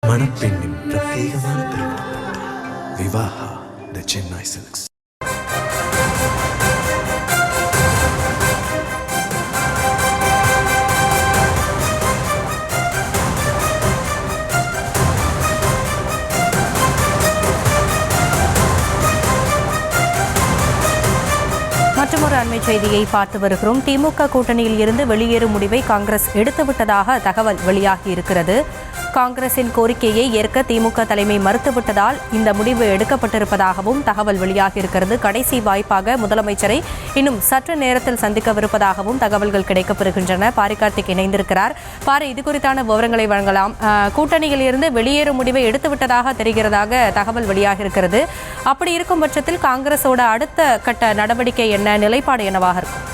மணப்பெண்ணின் பிரத்யேகமான திருமணம் விவாஹா தி சென்னை சில்க்ஸ். மற்றொரு அண்மை செய்தியை பார்த்து வருகிறோம். திமுக கூட்டணியில் இருந்து வெளியேறும் முடிவை காங்கிரஸ் எடுத்துவிட்டதாக தகவல் வெளியாகியிருக்கிறது. காங்கிரசின் கோரிக்கையை ஏற்க திமுக தலைமை மறுத்துவிட்டதால் இந்த முடிவு எடுக்கப்பட்டிருப்பதாகவும் தகவல் வெளியாகியிருக்கிறது. கடைசி வாய்ப்பாக முதலமைச்சரை இன்னும் சற்று நேரத்தில் சந்திக்கவிருப்பதாகவும் தகவல்கள் கிடைக்கப்பெறுகின்றன. பாரி கார்த்திக் இணைந்திருக்கிறார். பாரி, இது குறித்தான விவரங்களை வழங்கலாம். கூட்டணியில் இருந்து வெளியேறும் முடிவை எடுத்துவிட்டதாக தெரிகிறதாக தகவல் வெளியாகியிருக்கிறது. அப்படி இருக்கும் பட்சத்தில் காங்கிரஸோட அடுத்த கட்ட நடவடிக்கை என்ன, நிலைப்பாடு என்னவாக இருக்கும்?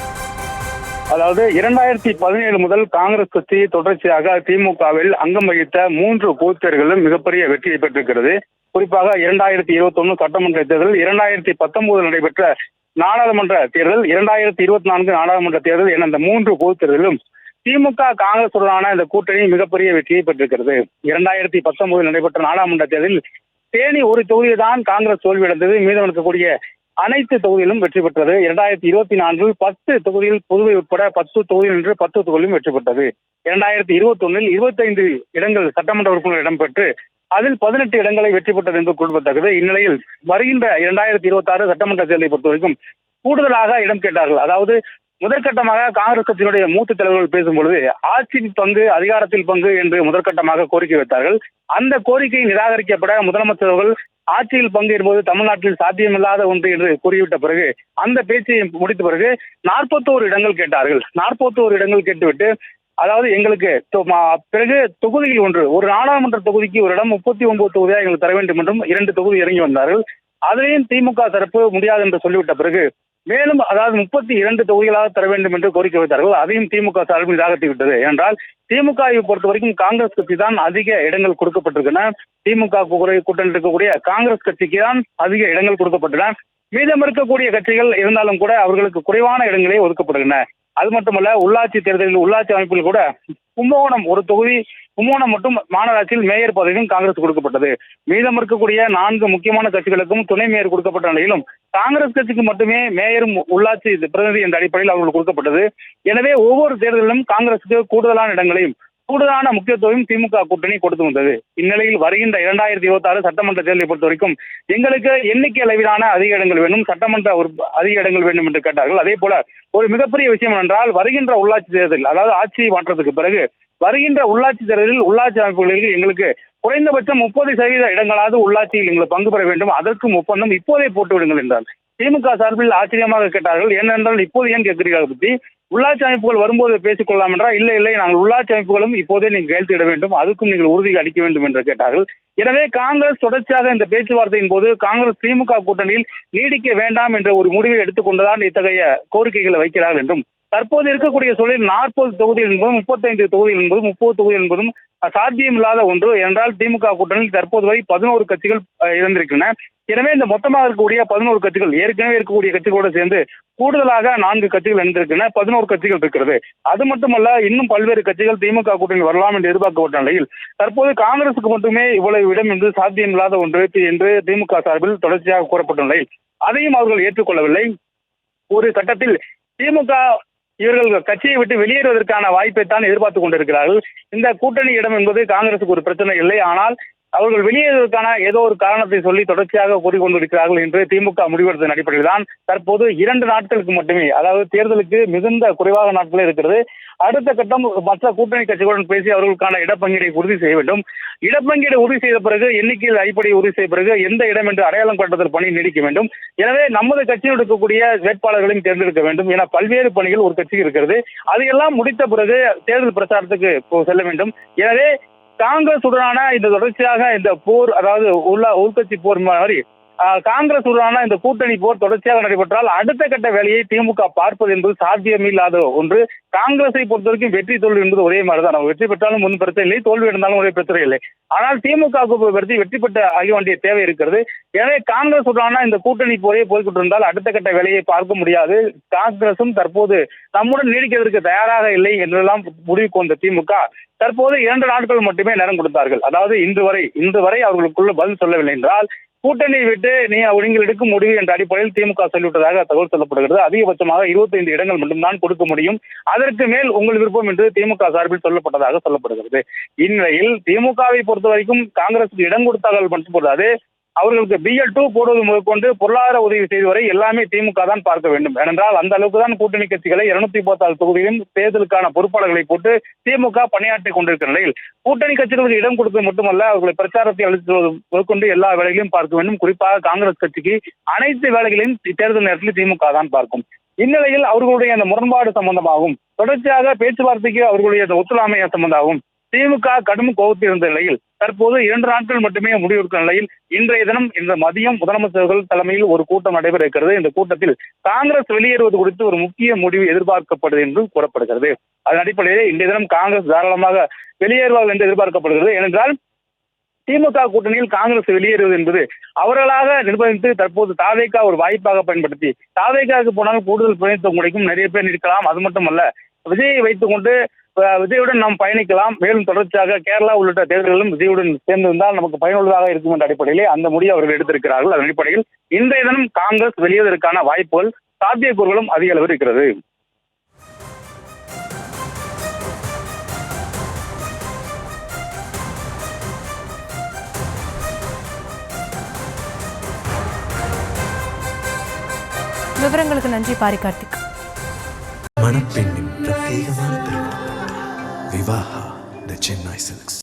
அதாவது 2017 முதல் காங்கிரஸ் கட்சி தொடர்ச்சியாக திமுகவில் அங்கம் வகித்த 3 பொதுத் தேர்தலும் மிகப்பெரிய வெற்றியை பெற்றிருக்கிறது. குறிப்பாக 2021 சட்டமன்ற தேர்தல், 2019 நடைபெற்ற நாடாளுமன்ற தேர்தல், 2024 நாடாளுமன்ற தேர்தல் என இந்த 3 பொதுத் தேர்தலும் திமுக காங்கிரசுடனான இந்த கூட்டணி மிகப்பெரிய வெற்றியை பெற்றிருக்கிறது. 2019 நடைபெற்ற நாடாளுமன்ற தேர்தலில் தேனி ஒரு தொகுதியை தான் காங்கிரஸ் தோல்வியடைந்தது. மீதம் இருக்கக்கூடிய அனைத்து தொகுதியிலும் வெற்றி பெற்றது. 2024 10 தொகுதியில் புதுவை உட்பட 10 தொகுதியில் நின்று 10 தொகுதியிலும் வெற்றி பெற்றது. 2021 25 இடங்கள் சட்டமன்ற உறுப்பினர் இடம்பெற்று அதில் 18 இடங்களை வெற்றி பெற்றது என்று குறிப்பிடத்தக்கது. இந்நிலையில் வருகின்ற 2026 சட்டமன்ற தேர்தலை பொறுத்தவரைக்கும் கூடுதலாக இடம் கேட்டார்கள். அதாவது முதற்கட்டமாக காங்கிரஸ் கட்சியினுடைய மூத்த தலைவர்கள் பேசும்பொழுது ஆட்சியில் பங்கு, அதிகாரத்தில் பங்கு என்று முதற்கட்டமாக கோரிக்கை வைத்தார்கள். அந்த கோரிக்கை நிராகரிக்கப்பட முதலமைச்சர்கள் ஆட்சியில் பங்கு என்பது தமிழ்நாட்டில் சாத்தியமில்லாத ஒன்று என்று கூறிவிட்ட பிறகு அந்த பேச்சை முடித்த பிறகு 41 இடங்கள் கேட்டார்கள். 41 இடங்கள் கேட்டுவிட்டு, அதாவது எங்களுக்கு பிறகு தொகுதியில் ஒரு நாடாளுமன்ற தொகுதிக்கு ஒரு இடம் 39 தொகுதியாக எங்களுக்கு தர வேண்டும் என்றும் 2 தொகுதி இறங்கி வந்தார்கள். அதிலையும் திமுக தரப்பு முடியாது என்று சொல்லிவிட்ட பிறகு மேலும் அதாவது 32 தொகுதிகளாக தர வேண்டும் என்று கோரிக்கை வைத்தார்கள். அதையும் திமுக சார்பில் நிராகரித்துவிட்டது. என்றால் திமுகவை பொறுத்த வரைக்கும் காங்கிரஸ் கட்சி தான் அதிக இடங்கள் கொடுக்கப்பட்டிருக்கின்றன. திமுக கூட்டணியில் இருக்கக்கூடிய காங்கிரஸ் கட்சிக்கு தான் அதிக இடங்கள் கொடுக்கப்பட்டன. மீதம் இருக்கக்கூடிய கட்சிகள் இருந்தாலும் கூட அவர்களுக்கு குறைவான இடங்களே ஒதுக்கப்படுகின்றன. அது மட்டுமல்ல, உள்ளாட்சி தேர்தலில் உள்ளாட்சி அமைப்பில் கூட கும்பகோணம் ஒரு தொகுதி, கும்பகோணம் மற்றும் மாநகராட்சியில் மேயர் பதவியும் காங்கிரஸ் கொடுக்கப்பட்டது. மீதம் இருக்கக்கூடிய 4 முக்கியமான கட்சிகளுக்கும் துணை மேயர் கொடுக்கப்பட்ட நிலையிலும் காங்கிரஸ் கட்சிக்கு மட்டுமே மேயரும் உள்ளாட்சி பிரதிநிதி என்ற அடிப்படையில் அவர்களுக்கு கொடுக்கப்பட்டது. எனவே ஒவ்வொரு தேர்தலிலும் காங்கிரசுக்கு கூடுதலான இடங்களையும் கூடுதலான முக்கியத்துவம் திமுக கூட்டணி கொடுத்து வந்தது. இந்நிலையில் வருகின்ற 2026 சட்டமன்ற தேர்தலை பொறுத்த வரைக்கும் எங்களுக்கு எண்ணிக்கை அளவிலான அதிக இடங்கள் வேண்டும், சட்டமன்ற அதிக இடங்கள் வேண்டும் என்று கேட்டார்கள். அதே போல ஒரு மிகப்பெரிய விஷயம் என்றால் வருகின்ற உள்ளாட்சி தேர்தல், அதாவது ஆட்சி மாற்றத்துக்கு பிறகு வருகின்ற உள்ளாட்சி தேர்தலில் உள்ளாட்சி அமைப்புகளில் எங்களுக்கு குறைந்தபட்சம் 30% இடங்களாவது உள்ளாட்சியில் எங்களுக்கு பங்கு பெற வேண்டும், அதற்கும் ஒப்பந்தம் இப்போதே போட்டு விடுங்கள் என்றார். திமுக சார்பில் ஆச்சரியமாக கேட்டார்கள். ஏனென்றால் இப்போது ஏன் கேட்கிறீர்கள் பற்றி உள்ளாட்சி அமைப்புகள் வரும்போது பேசிக் கொள்ளலாம் என்றால் இல்லை நாங்கள் உள்ளாட்சி அமைப்புகளும் இப்போதே நீங்கள் கையெழுத்திட வேண்டும், அதுக்கும் நீங்கள் உறுதி அளிக்க வேண்டும் என்று கேட்டார்கள். எனவே காங்கிரஸ் தொடர்ச்சியாக இந்த பேச்சுவார்த்தையின் போது காங்கிரஸ் திமுக கூட்டணியில் நீடிக்க வேண்டாம் என்ற ஒரு முடிவை எடுத்துக்கொண்டுதான் இத்தகைய கோரிக்கைகளை வைக்கிறார்கள் என்றும் தற்போது இருக்கக்கூடிய சூழலில் 40 தொகுதிகள் என்பதும் 35 தொகுதிகள் என்பதும் 30 தொகுதிகள் என்பதும் சாத்தியமில்லாத ஒன்று. என்றால் திமுக கூட்டணியில் தற்போது வரை 11 கட்சிகள் இருந்திருக்கின்றன. எனவே இந்த மொத்தமாக இருக்கக்கூடிய 11 கட்சிகள் ஏற்கனவே இருக்கக்கூடிய கட்சிகளோடு சேர்ந்து கூடுதலாக 4 கட்சிகள் இருந்திருக்கின்றன, 11 கட்சிகள் இருக்கிறது. அது மட்டுமல்ல, இன்னும் பல்வேறு கட்சிகள் திமுக கூட்டணியில் வரலாம் என்று எதிர்பார்க்கப்பட்ட நிலையில் தற்போது காங்கிரசுக்கு மட்டுமே இவ்வளவு இடம் என்று சாத்தியமில்லாத ஒன்று என்று திமுக சார்பில் தொடர்ச்சியாக கூறப்பட்ட நிலையில் அதையும் அவர்கள் ஏற்றுக்கொள்ளவில்லை. ஒரு கட்டத்தில் திமுக இவர்கள் கட்சியை விட்டு வெளியேறுவதற்கான வாய்ப்பை தான் எதிர்பார்த்துக் கொண்டிருக்கிறார்கள். இந்த கூட்டணி இடம் என்பது காங்கிரசுக்கு ஒரு பிரச்சனை இல்லை, ஆனால் அவர்கள் வெளியேறுவதற்கான ஏதோ ஒரு காரணத்தை சொல்லி தொடர்ச்சியாக கூறிக்கொண்டிருக்கிறார்கள் என்று திமுக முடிவெடுத்ததன் அடிப்படையில் தான் தற்போது 2 நாட்களுக்கு மட்டுமே, அதாவது தேர்தலுக்கு மிகுந்த குறைவாக நாட்களே இருக்கிறது. அடுத்த கட்டம் மற்ற கூட்டணி கட்சிகளுடன் பேசி அவர்களுக்கான இடப்பங்கீடை உறுதி செய்ய வேண்டும். இடப்பங்கீடு உறுதி செய்த பிறகு எண்ணிக்கையில் அடிப்படையை உறுதி செய்த பிறகு எந்த இடம் என்று அடையாளம் காட்டுதல் பணி நீடிக்க வேண்டும். எனவே நமது கட்சியில் இருக்கக்கூடிய வேட்பாளர்களையும் தேர்ந்தெடுக்க வேண்டும் என பல்வேறு பணிகள் ஒரு கட்சிக்கு இருக்கிறது. அதையெல்லாம் முடித்த பிறகு தேர்தல் பிரச்சாரத்துக்கு செல்ல வேண்டும். எனவே காங்கிரஸ் உடனான இந்த தொடர்ச்சியாக இந்த போர், அதாவது உள்கட்சி போர் மாதிரி காங்கிரஸ் உடனான இந்த கூட்டணி போர் தொடர்ச்சியாக நடைபெற்றால் அடுத்த கட்ட வேலையை திமுக பார்ப்பது என்பது சாத்தியமில்லாத ஒன்று. காங்கிரஸை பொறுத்த வரைக்கும் வெற்றி தோல்வி என்பது ஒரே மாதிரிதான். நம்ம வெற்றி பெற்றாலும் ஒன்றும் பிரச்சனை இல்லை, தோல்வி இருந்தாலும் ஒரே பிரச்சனை இல்லை. ஆனால் திமுக வெற்றி பெற்ற ஆக வேண்டிய தேவை இருக்கிறது. எனவே காங்கிரஸ் உடனான இந்த கூட்டணி போரே போய்கொண்டிருந்தால் அடுத்த கட்ட வேலையை பார்க்க முடியாது. காங்கிரசும் தற்போது நம்முடன் நீடிக்கிறதுக்கு தயாராக இல்லை என்றெல்லாம் முடிவுக்கு வந்த திமுக தற்போது 2 நாட்கள் மட்டுமே நேரம் கொடுத்தார்கள். அதாவது இன்று வரை அவர்களுக்குள்ள பதில் சொல்லவில்லை என்றால் கூட்டணியை விட்டு நீங்கள் எடுக்கும் முடிவு என்ற அடிப்படையில் திமுக சொல்லிவிட்டதாக தகவல் சொல்லப்படுகிறது. அதிகபட்சமாக 25 இடங்கள் மட்டும்தான் கொடுக்க முடியும், அதற்கு மேல் உங்கள் விருப்பம் என்று திமுக சார்பில் சொல்லப்பட்டதாக சொல்லப்படுகிறது. இந்நிலையில் திமுகவை பொறுத்த வரைக்கும் காங்கிரசுக்கு இடம் கொடுத்தார்கள் மட்டும் போதாது, அவர்களுக்கு BL2 போடுவது முதற்கொண்டு பொருளாதார உதவி செய்து வரை எல்லாமே திமுக தான் பார்க்க வேண்டும். ஏனென்றால் அந்த அளவுக்கு தான் கூட்டணி கட்சிகளை 236 தொகுதியிலும் தேர்தலுக்கான பொறுப்பாளர்களை போட்டு திமுக பணியாற்றிக் கொண்டிருக்கிற நிலையில் கூட்டணி கட்சிகளுக்கு இடம் கொடுப்பது மட்டுமல்ல, அவர்களை பிரச்சாரத்தை அளித்துவது முதற்கொண்டு எல்லா வேலைகளையும் பார்க்க வேண்டும். குறிப்பாக காங்கிரஸ் கட்சிக்கு அனைத்து வேலைகளையும் தேர்தல் நேரத்தில் திமுக தான் பார்க்கும். இந்நிலையில் அவர்களுடைய அந்த முரண்பாடு சம்பந்தமாகவும் தொடர்ச்சியாக பேச்சுவார்த்தைக்கு அவர்களுடைய ஒத்துழைமை சம்பந்தமாகவும் திமுக கடும் கோபத்தில் இருந்த நிலையில் தற்போது 2 நாட்கள் மட்டுமே முடிவெடுக்கும் நிலையில் இன்றைய தினம் இந்த மதியம் முதலமைச்சர்கள் தலைமையில் ஒரு கூட்டம் நடைபெற இருக்கிறது. இந்த கூட்டத்தில் காங்கிரஸ் வெளியேறுவது குறித்து ஒரு முக்கிய முடிவு எதிர்பார்க்கப்படுது என்று கூறப்படுகிறது. அதன் அடிப்படையில் இன்றைய தினம் காங்கிரஸ் தாராளமாக வெளியேறுவார்கள் என்று எதிர்பார்க்கப்படுகிறது. ஏனென்றால் திமுக கூட்டணியில் காங்கிரஸ் வெளியேறுவது என்பது அவர்களாக நிர்பந்தித்து தற்போது தாவேகா ஒரு வாய்ப்பாக பயன்படுத்தி தாவேகாவுக்கு போனால் கூடுதல் பிரதிநிதித்துவம் கிடைக்கும், நிறைய பேர் இருக்கலாம். அது மட்டுமல்ல, விஜயை வைத்துக் கொண்டு விஜயுடன் நாம் பயணிக்கலாம். மேலும் தொடர்ச்சியாக கேரளா உள்ளிட்ட தேர்தல்களும் விஜயுடன் சேர்ந்திருந்தால் நமக்கு பயனுள்ளதாக இருக்கும் என்ற அடிப்படையிலே அந்த முடிவை அவர்கள் எடுத்திருக்கிறார்கள். அதன் அடிப்படையில் இன்றைய தினம் காங்கிரஸ் வெளியேறுவதற்கான வாய்ப்புகள் சாத்தியக்கூறுகளும் அதிக அளவு இருக்கிறது. விவரங்களுக்கு நன்றி பாரி கார்த்திக். மணப்பெண்ணின் பிரத்யேகமான திருமணம் விவாஹா தி சென்னை சில்க்ஸ்.